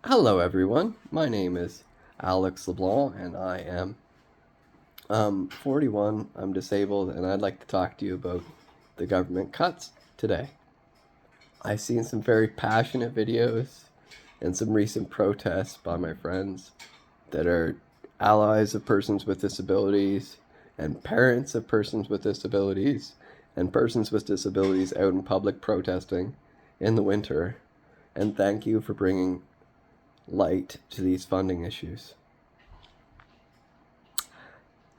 Hello, everyone. My name is Alex LeBlanc, and I am 41. I'm disabled, and I'd like to talk to you about the government cuts today. I've seen some very passionate videos and some recent protests by my friends that are allies of persons with disabilities and parents of persons with disabilities and persons with disabilities out in public protesting in the winter. And thank you for bringing light to these funding issues.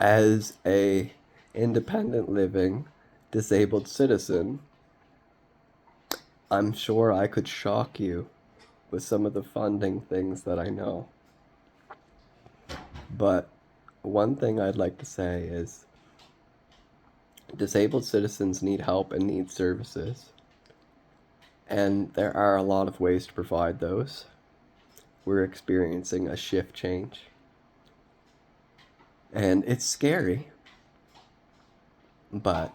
As a independent living disabled citizen, I'm sure I could shock you with some of the funding things that I know. But one thing I'd like to say is disabled citizens need help and need services. And there are a lot of ways to provide those. We're experiencing a shift change. And it's scary. But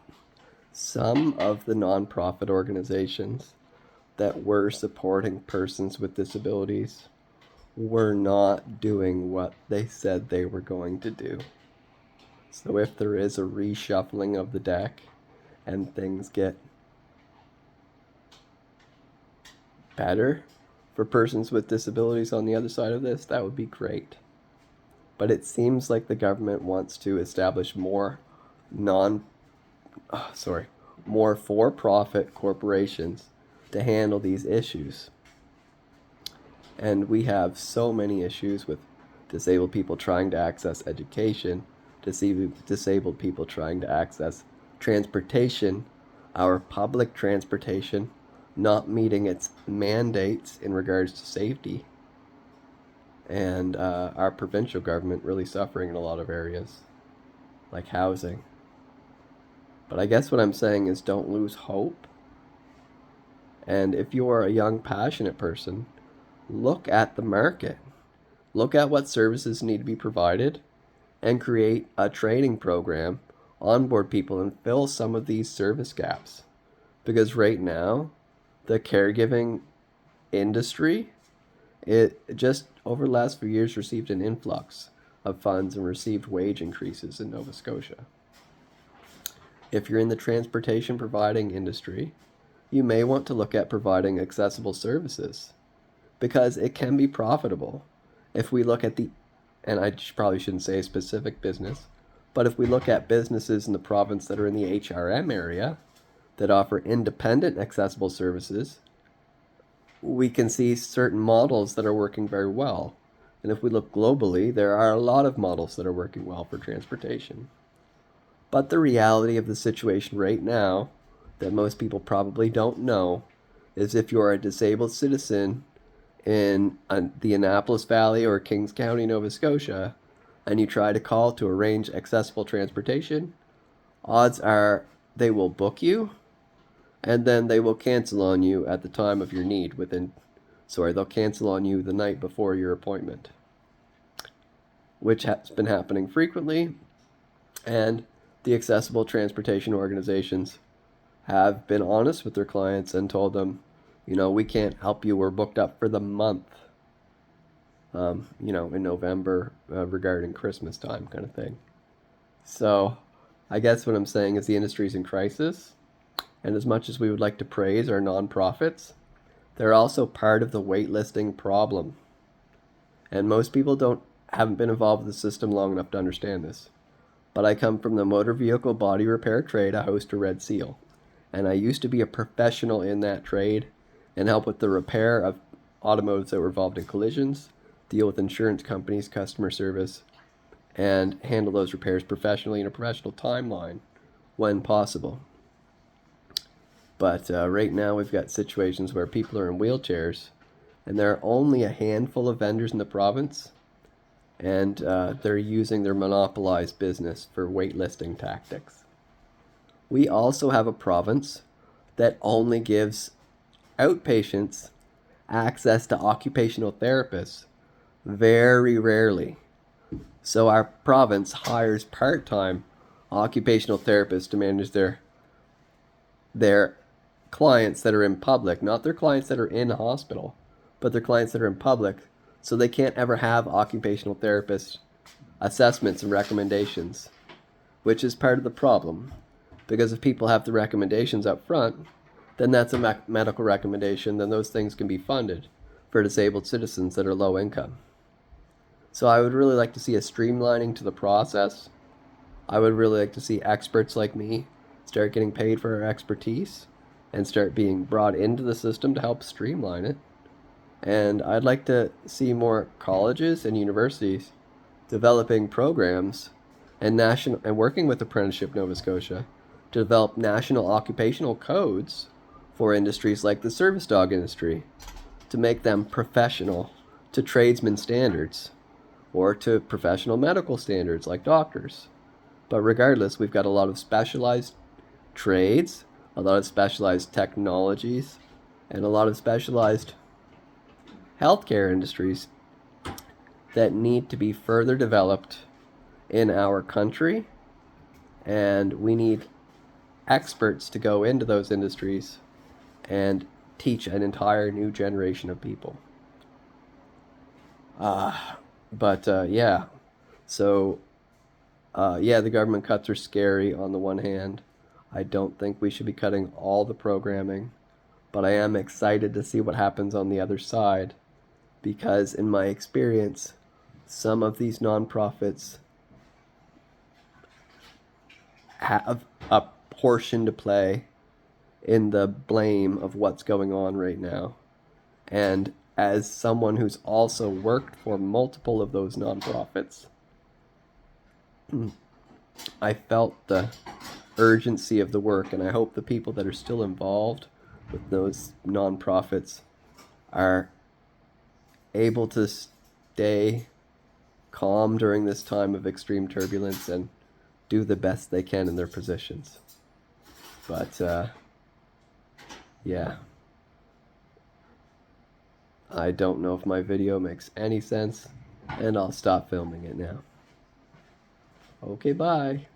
some of the nonprofit organizations that were supporting persons with disabilities were not doing what they said they were going to do. So if there is a reshuffling of the deck and things get better for persons with disabilities on the other side of this, that would be great. But it seems like the government wants to establish non more for-profit corporations to handle these issues. And we have so many issues with disabled people trying to access education, disabled people trying to access transportation, our public transportation not meeting its mandates in regards to safety, and our provincial government really suffering in a lot of areas, like housing. But I guess what I'm saying is don't lose hope. And if you're a young, passionate person, look at the market. Look at what services need to be provided and create a training program, onboard people, and fill some of these service gaps. Because right now, the caregiving industry, it just over the last few years received an influx of funds and received wage increases in Nova Scotia. If you're in the transportation providing industry, you may want to look at providing accessible services because it can be profitable. If we look at and I probably shouldn't say a specific business, but if we look at businesses in the province that are in the HRM area that offer independent accessible services, we can see certain models that are working very well. And if we look globally, there are a lot of models that are working well for transportation. But the reality of the situation right now, that most people probably don't know, is if you're a disabled citizen in the Annapolis Valley or Kings County, Nova Scotia, and you try to call to arrange accessible transportation, odds are they will book you and then they will cancel on you at the time of your need they'll cancel on you the night before your appointment, which has been happening frequently. And the accessible transportation organizations have been honest with their clients and told them, we can't help you. We're booked up for the month, in November regarding Christmas time kind of thing. So I guess what I'm saying is the industry's in crisis. And as much as we would like to praise our nonprofits, they're also part of the waitlisting problem. And most people haven't been involved with the system long enough to understand this. But I come from the motor vehicle body repair trade. I host a Red Seal. And I used to be a professional in that trade and help with the repair of automotives that were involved in collisions, deal with insurance companies, customer service, and handle those repairs professionally in a professional timeline when possible. But right now we've got situations where people are in wheelchairs and there are only a handful of vendors in the province, and they're using their monopolized business for waitlisting tactics. We also have a province that only gives outpatients access to occupational therapists very rarely. So our province hires part-time occupational therapists to manage their clients that are in public, not their clients that are in hospital, but their clients that are in public So they can't ever have occupational therapist assessments and recommendations, which is part of the problem. Because if people have the recommendations up front, then that's a medical recommendation, then those things can be funded for disabled citizens that are low income. So I would really like to see a streamlining to the process. I would really like to see experts like me start getting paid for our expertise and start being brought into the system to help streamline it. And I'd like to see more colleges and universities developing programs and working with Apprenticeship Nova Scotia to develop national occupational codes for industries like the service dog industry, to make them professional to tradesman standards or to professional medical standards like doctors. But regardless, we've got a lot of specialized trades, a lot of specialized technologies, and a lot of specialized healthcare industries that need to be further developed in our country, and we need experts to go into those industries and teach an entire new generation of people. Yeah. So, yeah, the government cuts are scary on the one hand. I don't think we should be cutting all the programming, but I am excited to see what happens on the other side, because in my experience, some of these nonprofits have a portion to play in the blame of what's going on right now. And as someone who's also worked for multiple of those nonprofits, I felt the urgency of the work, and I hope the people that are still involved with those nonprofits are able to stay calm during this time of extreme turbulence and do the best they can in their positions. But yeah, I don't know if my video makes any sense, and I'll stop filming it now. Okay, bye.